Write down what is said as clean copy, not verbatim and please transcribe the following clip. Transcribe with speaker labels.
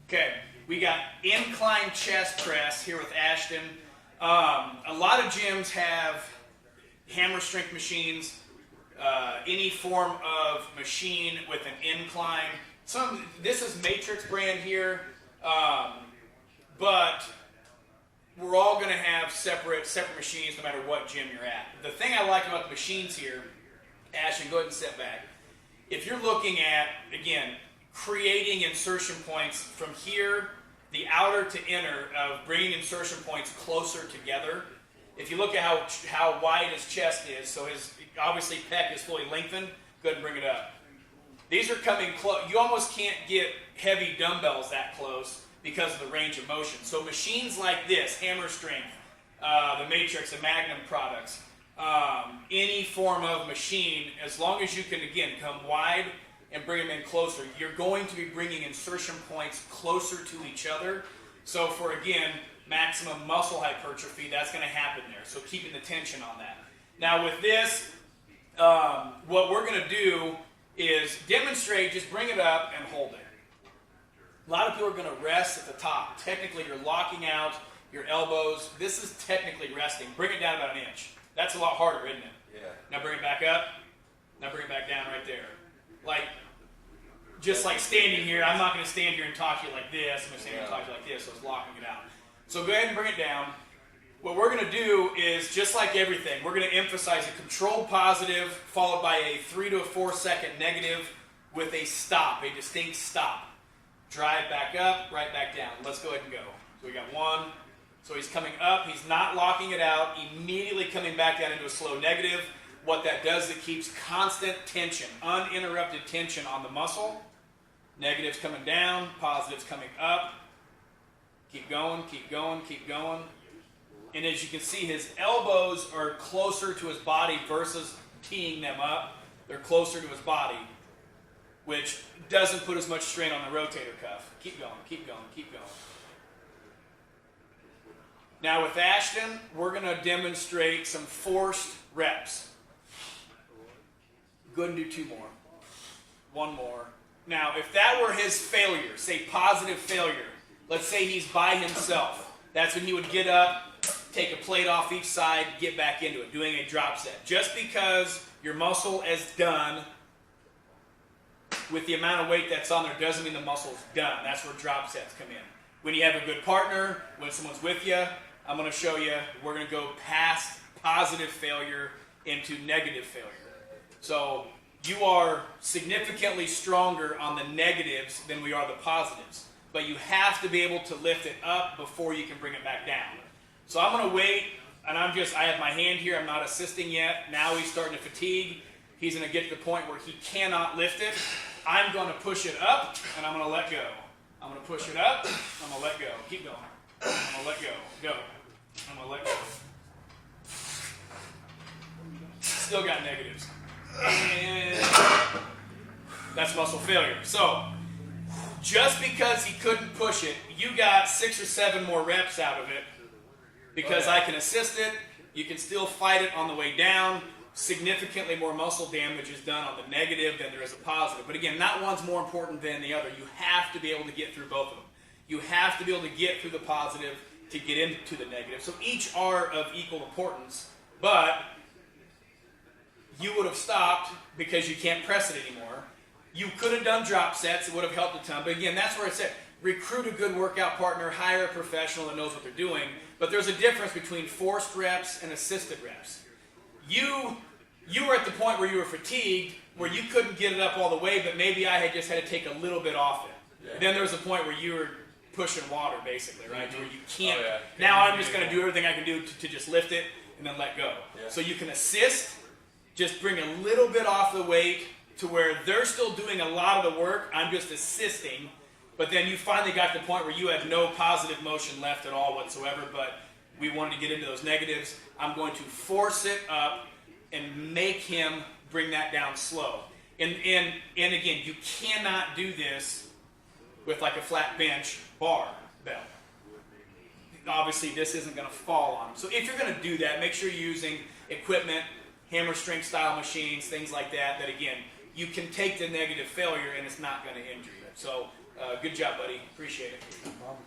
Speaker 1: Okay, we got incline chest press here with Ashton. A lot of gyms have hammer strength machines, any form of machine with an incline. This is Matrix brand here, but we're all going to have separate machines no matter what gym you're at. The thing I like about the machines here, Ashton, go ahead and step back. If you're looking at, again, creating insertion points from here, the outer to inner, of bringing insertion points closer together. If you look at how wide his chest is, so his obviously pec is fully lengthened, go ahead and bring it up. These are coming close. You almost can't get heavy dumbbells that close because of the range of motion. So machines like this, hammer strength, the Matrix and Magnum products, any form of machine, as long as you can, again, come wide and bring them in closer, you're going to be bringing insertion points closer to each other. So for, again, maximum muscle hypertrophy, that's going to happen there. So keeping the tension on that. Now with this, what we're going to do is demonstrate, just bring it up and hold it. A lot of people are going to rest at the top. Technically, you're locking out your elbows. This is technically resting. Bring it down about an inch. That's a lot harder, isn't it?
Speaker 2: Yeah.
Speaker 1: Now bring it back up. Now bring it back down right there. Just like standing here, I'm not going to stand here and talk to you like this. I'm going to stand here and talk to you like this, so it's locking it out. So go ahead and bring it down. What we're going to do is, just like everything, we're going to emphasize a controlled positive followed by a 3 to 4 second negative with a stop, a distinct stop. Drive back up, right back down. Let's go ahead and go. So we got one. So he's coming up. He's not locking it out. Immediately coming back down into a slow negative. What that does, it keeps constant tension, uninterrupted tension on the muscle. Negatives coming down, positives coming up. Keep going, keep going, keep going. And as you can see, his elbows are closer to his body versus teeing them up. They're closer to his body, which doesn't put as much strain on the rotator cuff. Keep going, keep going, keep going. Now with Ashton, we're going to demonstrate some forced reps. Go ahead and do 2 more. 1 more. Now, if that were his failure, say positive failure, let's say he's by himself, that's when he would get up, take a plate off each side, get back into it, doing a drop set. Just because your muscle is done with the amount of weight that's on there doesn't mean the muscle's done. That's where drop sets come in. When you have a good partner, when someone's with you, I'm going to show you, we're going to go past positive failure into negative failure. So you are significantly stronger on the negatives than we are the positives. But you have to be able to lift it up before you can bring it back down. So I'm going to wait, and I have my hand here. I'm not assisting yet. Now he's starting to fatigue. He's going to get to the point where he cannot lift it. I'm going to push it up, and I'm going to let go. I'm going to push it up. I'm going to let go. Keep going. I'm going to let go. Go. I'm going to let go. Still got negatives. And that's muscle failure. So just because he couldn't push it, you got 6 or 7 more reps out of it. Because I can assist it, you can still fight it on the way down. Significantly more muscle damage is done on the negative than there is a positive. But again, not one's more important than the other. You have to be able to get through both of them. You have to be able to get through the positive to get into the negative. So each are of equal importance, but you would have stopped because you can't press it anymore. You could have done drop sets. It would have helped a ton. But again, that's where I said, recruit a good workout partner, hire a professional that knows what they're doing. But there's a difference between forced reps and assisted reps. You were at the point where you were fatigued, where you couldn't get it up all the way, but maybe I had just had to take a little bit off it. Yeah. Then there was a point where you were pushing water, basically, right? Mm-hmm. Where you can't. Oh, yeah. Now I'm just going to do everything I can do to just lift it and then let go. Yeah. So you can assist, just bring a little bit off the weight to where they're still doing a lot of the work. I'm just assisting. But then you finally got to the point where you had no positive motion left at all whatsoever, but we wanted to get into those negatives. I'm going to force it up and make him bring that down slow. And again, you cannot do this with like a flat bench bar bell. Obviously, this isn't going to fall on him. So if you're going to do that, make sure you're using equipment, hammer strength style machines, things like that, that again, you can take the negative failure and it's not going to injure you. So Good job, buddy. Appreciate it.
Speaker 2: No problem.